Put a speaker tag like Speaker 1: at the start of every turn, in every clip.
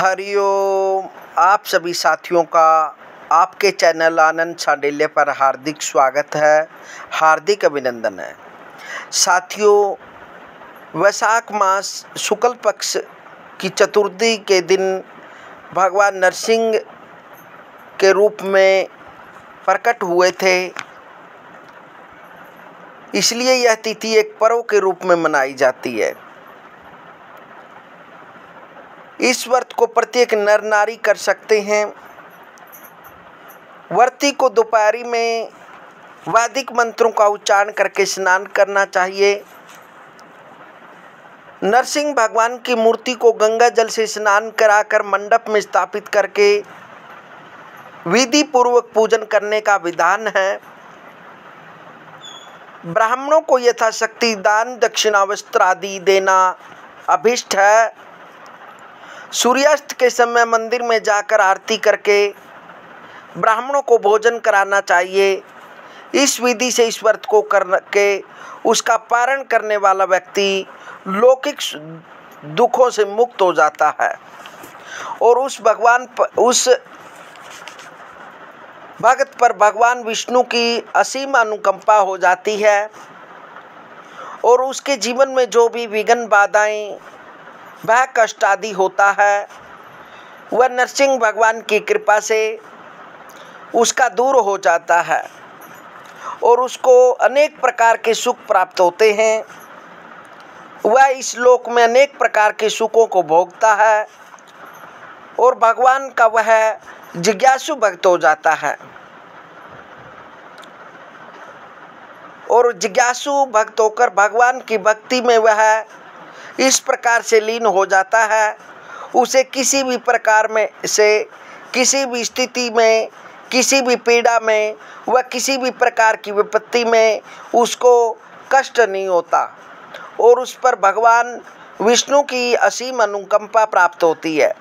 Speaker 1: हरिओम। आप सभी साथियों का आपके चैनल आनंद सांडिल्य पर हार्दिक स्वागत है, हार्दिक अभिनंदन है। साथियों, वैशाख मास शुक्ल पक्ष की चतुर्थी के दिन भगवान नरसिंह के रूप में प्रकट हुए थे, इसलिए यह तिथि एक पर्व के रूप में मनाई जाती है। इस व्रत को प्रत्येक नर नारी कर सकते हैं। व्रती को दोपहरी में वैदिक मंत्रों का उच्चारण करके स्नान करना चाहिए। नरसिंह भगवान की मूर्ति को गंगा जल से स्नान कराकर मंडप में स्थापित करके विधि पूर्वक पूजन करने का विधान है। ब्राह्मणों को यथाशक्ति दान दक्षिणा वस्त्र आदि देना अभिष्ट है। सूर्यास्त के समय मंदिर में जाकर आरती करके ब्राह्मणों को भोजन कराना चाहिए। इस विधि से इस व्रत को करके उसका पारण करने वाला व्यक्ति लौकिक दुखों से मुक्त हो जाता है और उस भक्त पर भगवान विष्णु की असीम अनुकंपा हो जाती है और उसके जीवन में जो भी विघ्न बाधाएं वह कष्ट आदि होता है, वह नरसिंह भगवान की कृपा से उसका दूर हो जाता है और उसको अनेक प्रकार के सुख प्राप्त होते हैं। वह इस लोक में अनेक प्रकार के सुखों को भोगता है और भगवान का वह जिज्ञासु भक्त हो जाता है और जिज्ञासु भक्त होकर भगवान की भक्ति में वह इस प्रकार से लीन हो जाता है। उसे किसी भी प्रकार में से किसी भी स्थिति में, किसी भी पीड़ा में व किसी भी प्रकार की विपत्ति में उसको कष्ट नहीं होता और उस पर भगवान विष्णु की असीम अनुकंपा प्राप्त होती है।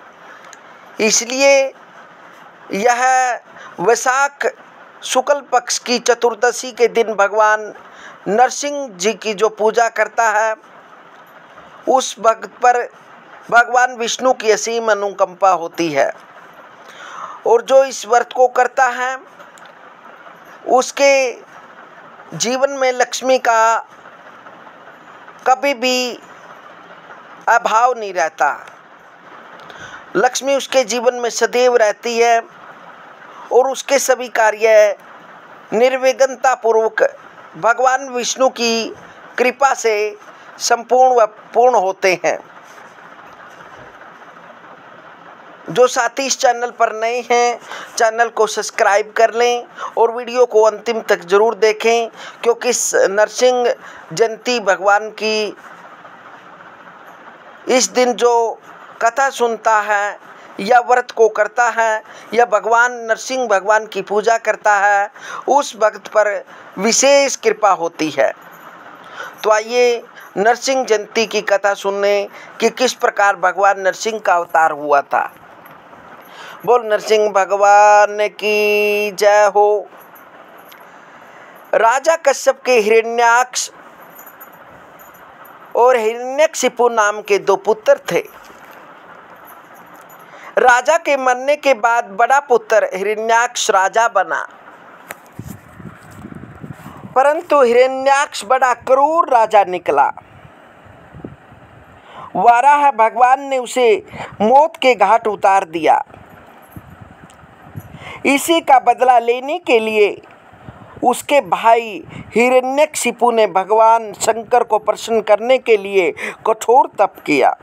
Speaker 1: इसलिए यह वैशाख शुक्ल पक्ष की चतुर्दशी के दिन भगवान नरसिंह जी की जो पूजा करता है, उस भक्त पर भगवान विष्णु की असीम अनुकंपा होती है और जो इस व्रत को करता है उसके जीवन में लक्ष्मी का कभी भी अभाव नहीं रहता। लक्ष्मी उसके जीवन में सदैव रहती है और उसके सभी कार्य निर्विघ्नता पूर्वक भगवान विष्णु की कृपा से संपूर्ण व पूर्ण होते हैं। जो साथी इस चैनल पर नए हैं, चैनल को सब्सक्राइब कर लें और वीडियो को अंतिम तक जरूर देखें, क्योंकि नरसिंह जयंती भगवान की इस दिन जो कथा सुनता है या व्रत को करता है या भगवान नरसिंह भगवान की पूजा करता है, उस भक्त पर विशेष कृपा होती है। तो आइए नरसिंह जयंती की कथा सुनने कि किस प्रकार भगवान नरसिंह का अवतार हुआ था। बोल नरसिंह भगवान की जय हो। राजा कश्यप के हिरण्याक्ष और हिरण्यकशिपु नाम के दो पुत्र थे। राजा के मरने के बाद बड़ा पुत्र हिरण्याक्ष राजा बना, परंतु हिरण्याक्ष बड़ा क्रूर राजा निकला। वाराह भगवान ने उसे मौत के घाट उतार दिया। इसी का बदला लेने के लिए उसके भाई हिरण्यकशिपु ने भगवान शंकर को प्रसन्न करने के लिए कठोर तप किया।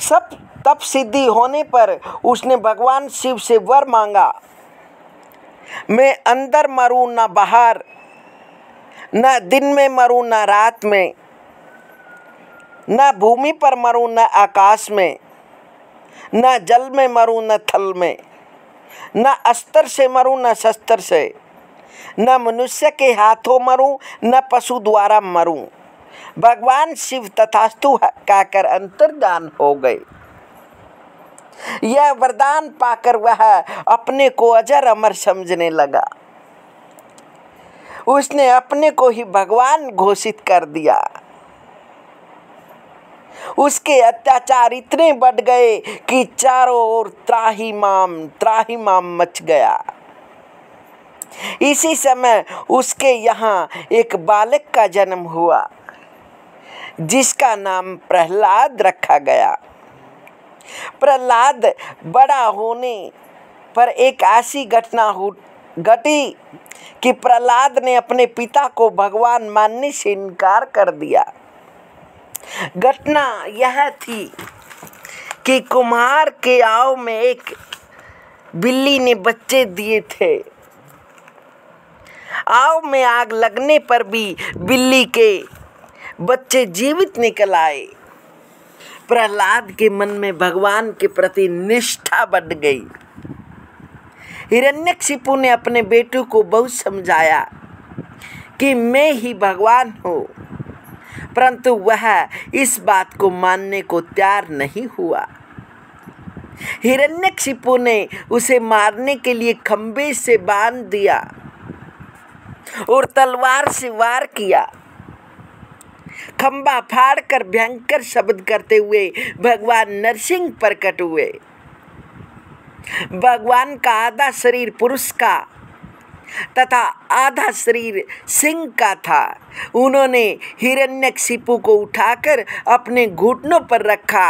Speaker 1: सब तप सिद्धि होने पर उसने भगवान शिव से वर मांगा, मैं अंदर मरूं न बाहर, न दिन में मरूं न रात में, न भूमि पर मरूं न आकाश में, न जल में मरूं न थल में, न अस्त्र से मरूं न शस्त्र से, न मनुष्य के हाथों मरूं न पशु द्वारा मरूं। भगवान शिव तथास्तु कहकर अंतर्धान हो गए। यह वरदान पाकर वह अपने को अजर अमर समझने लगा। उसने अपने को ही भगवान घोषित कर दिया। उसके अत्याचार इतने बढ़ गए कि चारों ओर त्राहिमाम मच गया। इसी समय उसके यहाँ एक बालक का जन्म हुआ जिसका नाम प्रहलाद रखा गया। प्रहलाद बड़ा होने पर एक ऐसी घटना घटी कि प्रहलाद ने अपने पिता को भगवान मानने से इनकार कर दिया। घटना यह थी कि कुम्हार के आव में एक बिल्ली ने बच्चे दिए थे। आव में आग लगने पर भी बिल्ली के बच्चे जीवित निकल आए। प्रहलाद के मन में भगवान के प्रति निष्ठा बढ़ गई। हिरण्यकशिपु ने अपने बेटे को बहुत समझाया कि मैं ही भगवान हूँ, परंतु वह इस बात को मानने को तैयार नहीं हुआ। हिरण्यकशिपु ने उसे मारने के लिए खंबे से बांध दिया और तलवार से वार किया। खंबा फाड़कर भयंकर शब्द करते हुए भगवान नरसिंह प्रकट हुए। भगवान का आधा शरीर पुरुष का तथा आधा शरीर सिंह का था। उन्होंने हिरण्यकशिपु को उठाकर अपने घुटनों पर रखा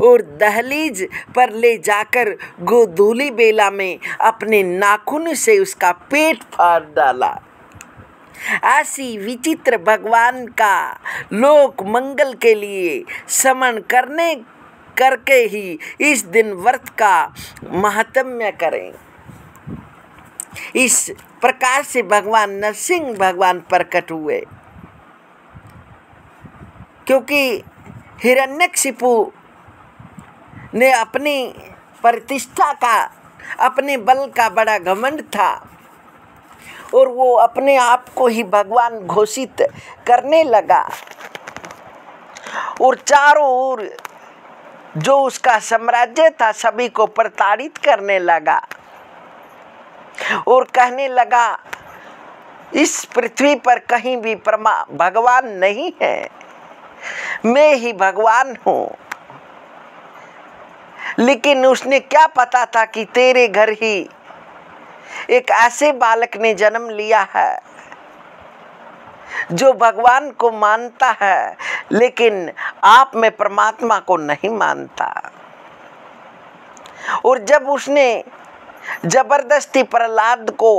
Speaker 1: और दहलीज पर ले जाकर गोधूली बेला में अपने नाखून से उसका पेट फाड़ डाला। ऐसी विचित्र भगवान का लोक मंगल के लिए स्मरण करके ही इस दिन व्रत का महात्म्य करें। इस प्रकार से भगवान नरसिंह भगवान प्रकट हुए, क्योंकि हिरण्यकशिपु ने अपनी प्रतिष्ठा का, अपने बल का बड़ा घमंड था और वो अपने आप को ही भगवान घोषित करने लगा और चारों ओर जो उसका साम्राज्य था सभी को प्रताड़ित करने लगा और कहने लगा इस पृथ्वी पर कहीं भी भगवान नहीं है, मैं ही भगवान हूँ। लेकिन उसने क्या पता था कि तेरे घर ही एक ऐसे बालक ने जन्म लिया है जो भगवान को मानता है लेकिन आप में परमात्मा को नहीं मानता। और जब उसने जबरदस्ती प्रहलाद को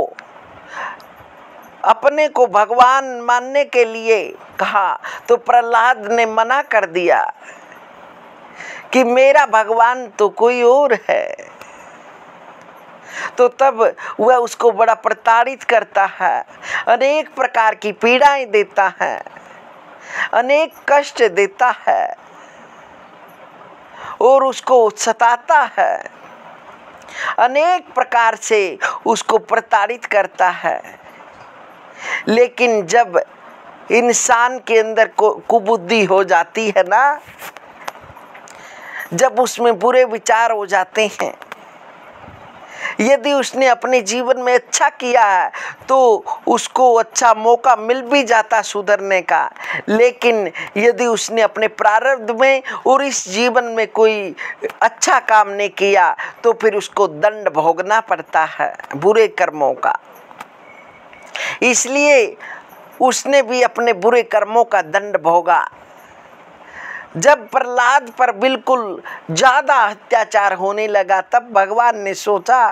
Speaker 1: अपने को भगवान मानने के लिए कहा तो प्रहलाद ने मना कर दिया कि मेरा भगवान तो कोई और है। तो तब वह उसको बड़ा प्रताड़ित करता है, अनेक प्रकार की पीड़ाएं देता है, अनेक कष्ट देता है और उसको सताता है, अनेक प्रकार से उसको प्रताड़ित करता है। लेकिन जब इंसान के अंदर कुबुद्धि हो जाती है ना, जब उसमें बुरे विचार हो जाते हैं, यदि उसने अपने जीवन में अच्छा किया है तो उसको अच्छा मौका मिल भी जाता सुधरने का। लेकिन यदि उसने अपने प्रारब्ध में और इस जीवन में कोई अच्छा काम नहीं किया तो फिर उसको दंड भोगना पड़ता है बुरे कर्मों का। इसलिए उसने भी अपने बुरे कर्मों का दंड भोगा। जब प्रहलाद पर बिल्कुल ज़्यादा अत्याचार होने लगा तब भगवान ने सोचा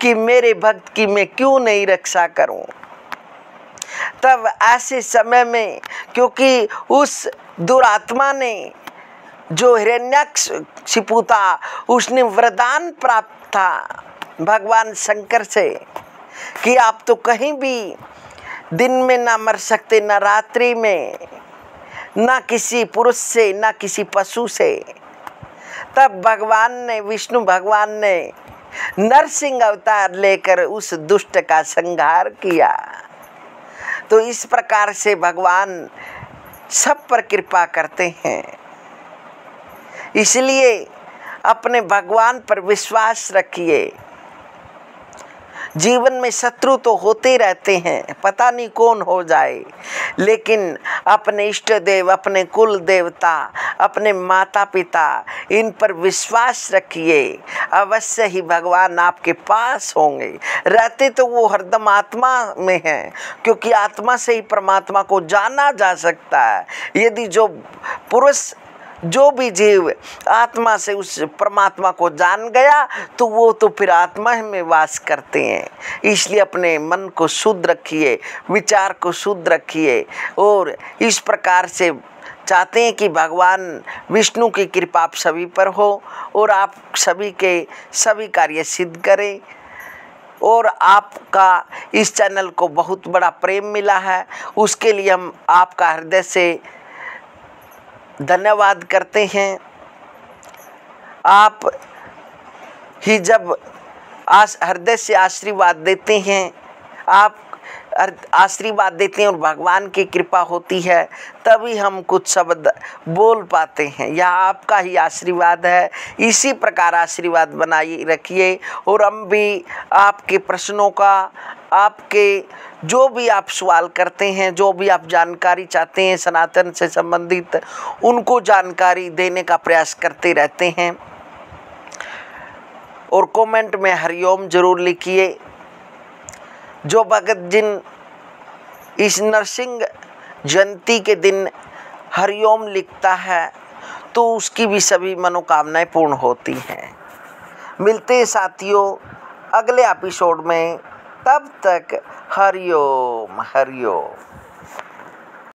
Speaker 1: कि मेरे भक्त की मैं क्यों नहीं रक्षा करूं। तब ऐसे समय में, क्योंकि उस दुरात्मा ने जो हिरण्यकशिपु था उसने वरदान प्राप्त था भगवान शंकर से कि आप तो कहीं भी दिन में ना मर सकते, ना रात्रि में, ना किसी पुरुष से, ना किसी पशु से। तब भगवान ने, विष्णु भगवान ने नरसिंह अवतार लेकर उस दुष्ट का संहार किया। तो इस प्रकार से भगवान सब पर कृपा करते हैं। इसलिए अपने भगवान पर विश्वास रखिए। जीवन में शत्रु तो होते रहते हैं, पता नहीं कौन हो जाए, लेकिन अपने इष्ट देव, अपने कुल देवता, अपने माता पिता, इन पर विश्वास रखिए, अवश्य ही भगवान आपके पास होंगे। रहते तो वो हरदम आत्मा में हैं, क्योंकि आत्मा से ही परमात्मा को जाना जा सकता है। यदि जो पुरुष, जो भी जीव आत्मा से उस परमात्मा को जान गया तो वो तो फिर आत्मा में वास करते हैं। इसलिए अपने मन को शुद्ध रखिए, विचार को शुद्ध रखिए, और इस प्रकार से चाहते हैं कि भगवान विष्णु की कृपा आप सभी पर हो और आप सभी के सभी कार्य सिद्ध करें। और आपका इस चैनल को बहुत बड़ा प्रेम मिला है, उसके लिए हम आपका हृदय से धन्यवाद करते हैं। आप ही जब हृदय से आशीर्वाद देते हैं, आप आशीर्वाद देते हैं और भगवान की कृपा होती है, तभी हम कुछ शब्द बोल पाते हैं। यह आपका ही आशीर्वाद है। इसी प्रकार आशीर्वाद बनाए रखिए और हम भी आपके प्रश्नों का, आपके जो भी आप सवाल करते हैं, जो भी आप जानकारी चाहते हैं सनातन से संबंधित, उनको जानकारी देने का प्रयास करते रहते हैं। और कमेंट में हरिओम जरूर लिखिए। जो भगत जिन इस नरसिंह जयंती के दिन हरिओम लिखता है तो उसकी भी सभी मनोकामनाएं पूर्ण होती हैं। मिलते हैं साथियों अगले एपिसोड में, तब तक हरिओम हरिओम।